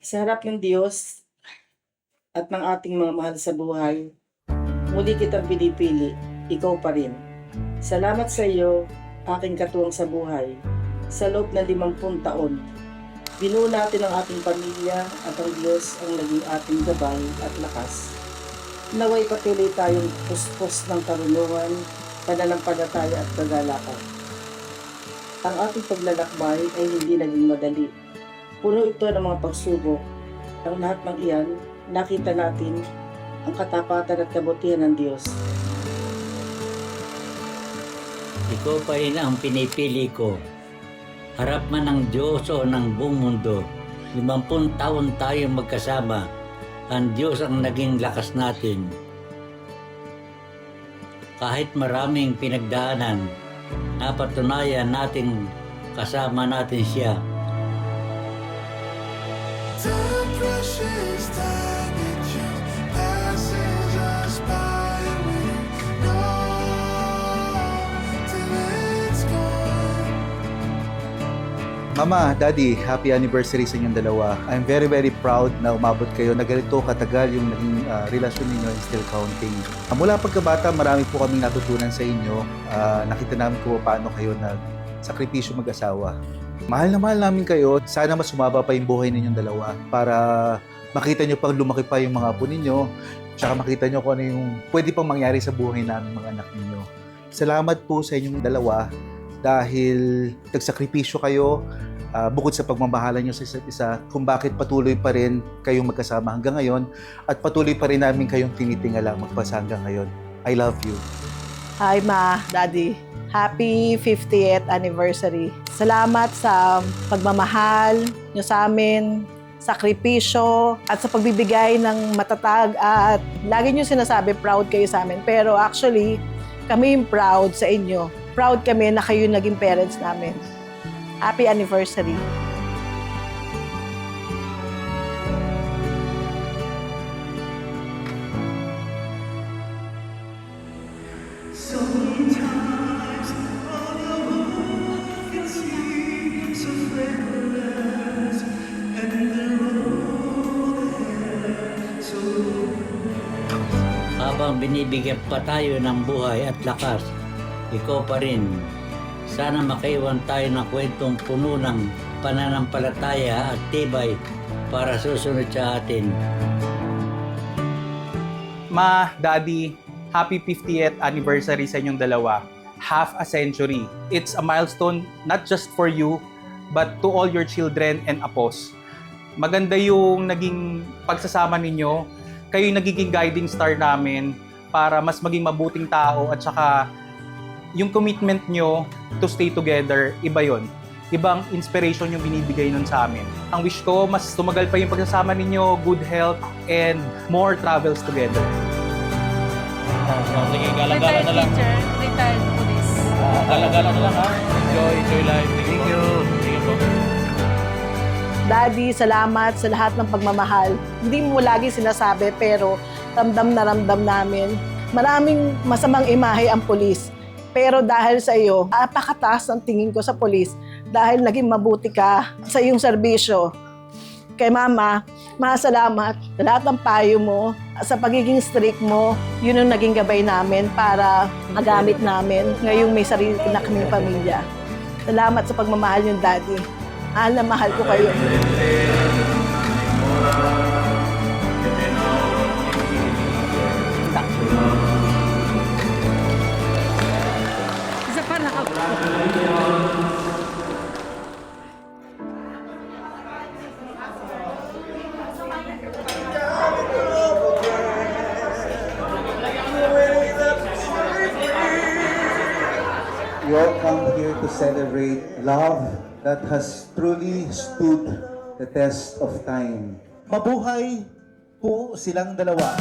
Sa harap ng Diyos at ng ating mga mahal sa buhay, muli kitang pinipili, ikaw pa rin. Salamat sa iyo, aking katuwang sa buhay. Sa loob ng 50 taon, binuo natin ang ating pamilya at ang Diyos ang naging ating gabay at lakas. Naway patuloy tayong puspos ng karunungan, pananampalataya at kagalakan. Ang ating paglalakbay ay hindi naging madali. Puno ito ng mga pagsubok. Ang lahat ng iyan, nakita natin ang katapatan at kabutihan ng Diyos. Ikaw pa rin ang pinipili ko. Harap man ng Diyos o ng buong mundo, 50 taon tayong magkasama. Ang Diyos ang naging lakas natin. Kahit maraming pinagdaanan, napatunayan natin kasama natin siya. The precious time that just passes us by, and we know till it's gone. Mama, Daddy, happy anniversary sa inyong dalawa. I'm very, very proud na umabot kayo na ganito katagal yung naging relasyon ninyo and still counting. Mula pagkabata, marami po kaming natutunan sa inyo. Nakita namin kung paano kayo nagsakripisyo mag-asawa. Mahal na mahal namin kayo. Sana mas sumaba pa yung buhay ninyong dalawa para makita nyo pang lumaki pa yung mga apo ninyo, tsaka makita nyo kung ano yung pwede pang mangyari sa buhay namin mga anak ninyo. Salamat po sa inyong dalawa dahil nagsakripisyo kayo bukod sa pagmamahalan nyo sa isa't isa, kung bakit patuloy pa rin kayong magkasama hanggang ngayon at patuloy pa rin namin kayong tinitingala magpasa hanggang ngayon. I love you. Hi Ma, Daddy. Happy 50th anniversary. Salamat sa pagmamahal nyo sa amin, sakripisyo, at sa pagbibigay ng matatag. At lagi nyo sinasabi, proud kayo sa amin. Pero actually, kami yung proud sa inyo. Proud kami na kayo naging parents namin. Happy anniversary. Habang binibigyan pa tayo ng buhay at lakas, ikaw pa rin. Sana makaiwan tayo ng kwentong puno ng pananampalataya at tibay para susunod sa atin. Ma, Daddy, happy 50th anniversary sa inyong dalawa. Half a century. It's a milestone not just for you, but to all your children and apos. Maganda yung naging pagsasama ninyo. Kayo yung nagiging guiding star namin para mas maging mabuting tao at saka yung commitment nyo to stay together, iba yon. Ibang inspiration yung binibigay nun sa amin. Ang wish ko, mas tumagal pa yung pagsasama ninyo, good health, and more travels together. Sige, gala-gala na lang. Teacher, retired police. Gala-gala na lang ha. Enjoy life. Thank you. Sige po. Daddy, salamat sa lahat ng pagmamahal. Hindi mo lagi sinasabi, pero ramdam na ramdam namin. Maraming masamang imahe ang pulis. Pero dahil sa iyo, napakataas ang tingin ko sa pulis dahil naging mabuti ka sa iyong serbisyo. Kay Mama, masalamat sa lahat ng payo mo, sa pagiging strict mo, yun ang naging gabay namin para magamit namin ngayong may sarili na kaming pamilya. Salamat sa pagmamahal yung Daddy. Mahal na mahal ko kayo. Isa pa We all come here to celebrate love that has truly stood the test of time. Mabuhay po silang dalawa.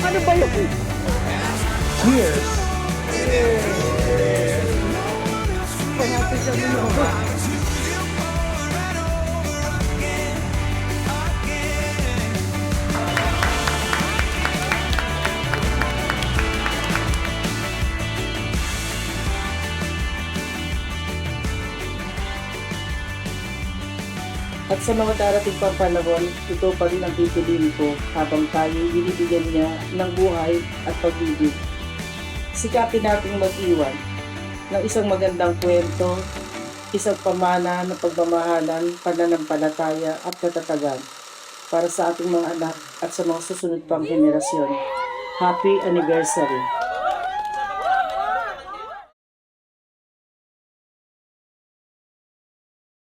Ano ba yun? Cheers! At sa mga darating pang panahon, ito pa rin ang pipiliin ko habang tayo binibigyan niya ng buhay at pag-ibig. Sikapin nating mag-iwan ng isang magandang kwento, isang pamana ng pagmamahalan, pananampalataya at katatagan para sa ating mga anak at sa mga susunod pang henerasyon. Happy anniversary!